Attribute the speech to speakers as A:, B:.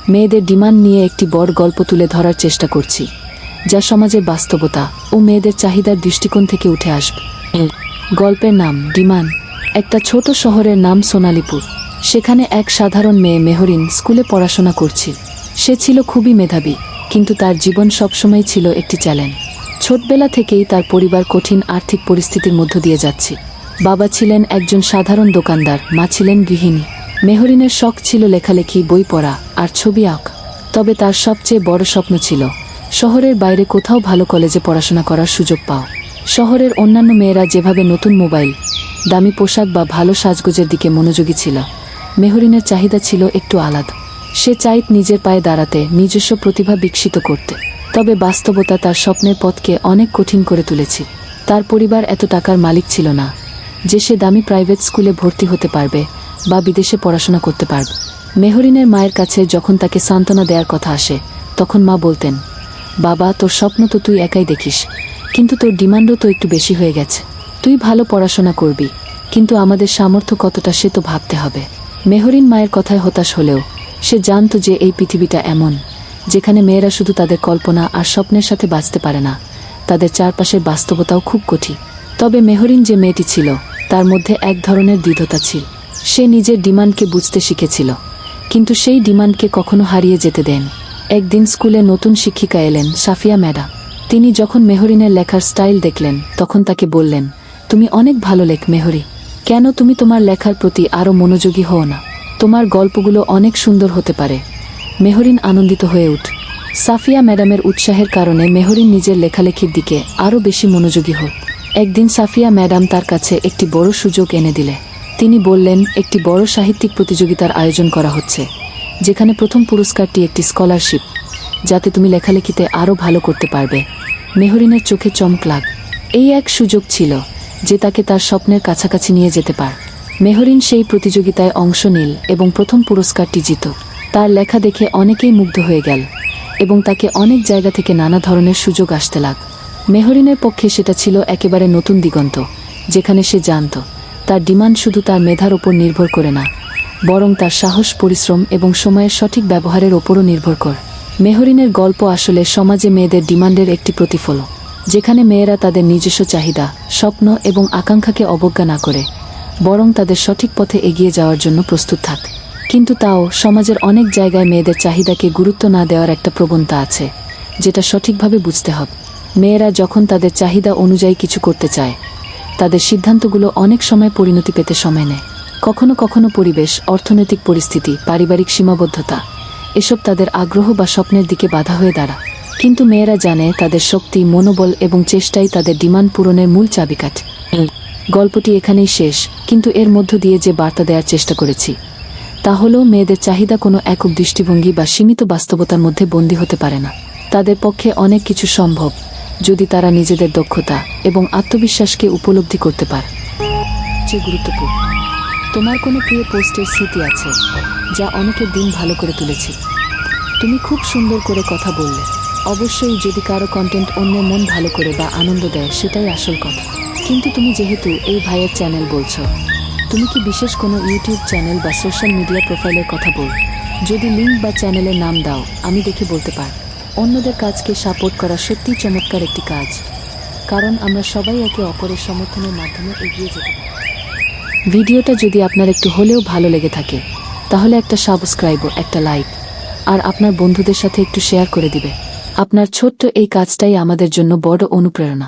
A: মেয়েদের ডিমান্ড নিয়ে একটি বড় গল্প তুলে ধরার চেষ্টা করছি, যা সমাজের বাস্তবতা ও মেয়েদের চাহিদার দৃষ্টিকোণ থেকে উঠে আসবে। গল্পের নাম ডিমান্ড। একটা ছোট শহরের নাম সোনালীপুর। সেখানে এক সাধারণ মেয়ে মেহরিন স্কুলে পড়াশোনা করছিল। সে ছিল খুবই মেধাবী, কিন্তু তার জীবন সবসময় ছিল একটি চ্যালেঞ্জ। ছোটবেলা থেকেই তার পরিবার কঠিন আর্থিক পরিস্থিতির মধ্য দিয়ে যাচ্ছে। বাবা ছিলেন একজন সাধারণ দোকানদার, মা ছিলেন গৃহিণী। মেহরিনের শখ ছিল লেখালেখি, বই পড়া আর ছবি আঁকা। তবে তার সবচেয়ে বড় স্বপ্ন ছিল শহরের বাইরে কোথাও ভালো কলেজে পড়াশোনা করার সুযোগ পাওয়া। শহরের অন্যান্য মেয়েরা যেভাবে নতুন মোবাইল, দামি পোশাক বা ভালো সাজগোজের দিকে মনোযোগী ছিল, মেহরিনের চাহিদা ছিল একটু আলাদা। সে চাইত নিজের পায়ে দাঁড়াতে, নিজস্ব প্রতিভা বিকশিত করতে। তবে বাস্তবতা তার স্বপ্নের পথকে অনেক কঠিন করে তুলেছে। তার পরিবার এত টাকার মালিক ছিল না যে সে দামি প্রাইভেট স্কুলে ভর্তি হতে পারবে বা বিদেশে পড়াশোনা করতে পারবে। মেহরিনের মায়ের কাছে যখন তাকে সান্ত্বনা দেওয়ার কথা আসে, তখন মা বলতেন, বাবা, তোর স্বপ্ন তো তুই একাই দেখিস, কিন্তু তোর ডিমান্ডও তো একটু বেশি হয়ে গেছে। তুই ভালো পড়াশোনা করবি, কিন্তু আমাদের সামর্থ্য কতটা সে তো ভাবতে হবে। মেহরিন মায়ের কথায় হতাশ হলেও সে জানত যে এই পৃথিবীটা এমন, যেখানে মেয়েরা শুধু তাদের কল্পনা আর স্বপ্নের সাথে বাঁচতে পারে না, তাদের চারপাশের বাস্তবতাও খুব কঠিন। তবে মেহরিন যে মেয়েটি ছিল, তার মধ্যে এক ধরনের দৃঢ়তা ছিল। সে নিজের ডিমান্ডকে বুঝতে শিখেছিল, কিন্তু সেই ডিমান্ডকে কখনো হারিয়ে যেতে দেন। একদিন স্কুলে নতুন শিক্ষিকা এলেন, সাফিয়া ম্যাডাম। তিনি যখন মেহরিনের লেখার স্টাইল দেখলেন, তখন তাকে বললেন, তুমি অনেক ভালো লেখ মেহরি, কেন তুমি তোমার লেখার প্রতি আরও মনোযোগী হও না? তোমার গল্পগুলো অনেক সুন্দর হতে পারে। মেহরিন আনন্দিত হয়ে উঠ। সাফিয়া ম্যাডামের উৎসাহের কারণে মেহরিন নিজের লেখালেখির দিকে আরও বেশি মনোযোগী হল। একদিন সাফিয়া ম্যাডাম তার কাছে একটি বড় সুযোগ এনে দিলে। তিনি বললেন, একটি বড় সাহিত্যিক প্রতিযোগিতার আয়োজন করা হচ্ছে, যেখানে প্রথম পুরস্কারটি একটি স্কলারশিপ, যাতে তুমি লেখালেখিতে আরও ভালো করতে পারবে। মেহরিনের চোখে চমক লাগ। এই এক সুযোগ ছিল যে তাকে তার স্বপ্নের কাছাকাছি নিয়ে যেতে পারে। মেহরিন সেই প্রতিযোগিতায় অংশ নিল এবং প্রথম পুরস্কারটি জিত। তার লেখা দেখে অনেকেই মুগ্ধ হয়ে গেল এবং তাকে অনেক জায়গা থেকে নানা ধরনের সুযোগ আসতে লাগ। মেহরিনের পক্ষে সেটা ছিল একেবারে নতুন দিগন্ত, যেখানে সে জানত তার ডিমান্ড শুধু তার মেধার ওপর নির্ভর করে না, বরং তার সাহস, পরিশ্রম এবং সময়ের সঠিক ব্যবহারের ওপরও নির্ভর করে। মেহরিনের গল্প আসলে সমাজে মেয়েদের ডিমান্ডের একটি প্রতিফলন, যেখানে মেয়েরা তাদের নিজস্ব চাহিদা, স্বপ্ন এবং আকাঙ্ক্ষাকে অবজ্ঞা না করে, বরং তাদের সঠিক পথে এগিয়ে যাওয়ার জন্য প্রস্তুত থাকে। কিন্তু তাও সমাজের অনেক জায়গায় মেয়েদের চাহিদাকে গুরুত্ব না দেওয়ার একটা প্রবণতা আছে, যেটা সঠিকভাবে বুঝতে হবে। মেয়েরা যখন তাদের চাহিদা অনুযায়ী কিছু করতে চায়, তাদের সিদ্ধান্তগুলো অনেক সময় পরিণতি পেতে সময় নেয়। কখনো কখনো পরিবেশ, অর্থনৈতিক পরিস্থিতি, পারিবারিক সীমাবদ্ধতা এসব তাদের আগ্রহ বা স্বপ্নের দিকে বাধা হয়ে দাঁড়ায়। কিন্তু মেয়েরা জানে তাদের শক্তি, মনোবল এবং চেষ্টাই তাদের ডিমান্ড পূরণের মূল চাবিকাঠি। গল্পটি এখানেই শেষ, কিন্তু এর মধ্য দিয়ে যে বার্তা দেওয়ার চেষ্টা করেছি তা হলো, মেয়েদের চাহিদা কোনো একক দৃষ্টিভঙ্গি বা সীমিত বাস্তবতার মধ্যে বন্দী হতে পারে না। তাদের পক্ষে অনেক কিছু সম্ভব, যদি তারা নিজেদের দক্ষতা এবং আত্মবিশ্বাসকে উপলব্ধি করতে পারে। যে গুরুত্বপূর্ণ, তোমার কোনো প্রিয় পোস্টের স্মৃতি আছে যা অনেকের দিন ভালো করে তুলেছে? তুমি খুব সুন্দর করে কথা বললে। অবশ্যই, যদি কারো কন্টেন্ট অন্যের মন ভালো করে বা আনন্দ দেয়, সেটাই আসল কথা। কিন্তু তুমি যেহেতু এই ভাইয়ের চ্যানেল বলছো, তুমি কি বিশেষ কোনো ইউটিউব চ্যানেল বা সোশ্যাল মিডিয়া প্রোফাইলের কথা বল? যদি লিঙ্ক বা চ্যানেলের নাম দাও, আমি দেখে বলতে পারি। অন্যদের কাজকে সাপোর্ট করা সত্যিই চমৎকার একটি কাজ, কারণ আমরা সবাই একে অপরের সমর্থনের মাধ্যমে এগিয়ে যেতে পারি। ভিডিওটা যদি আপনার একটু হলেও ভালো লেগে থাকে, তাহলে একটা সাবস্ক্রাইব, একটা লাইক আর আপনার বন্ধুদের সাথে একটু শেয়ার করে দিবে। আপনার ছোট্ট এই কাজটাই আমাদের জন্য বড় অনুপ্রেরণা।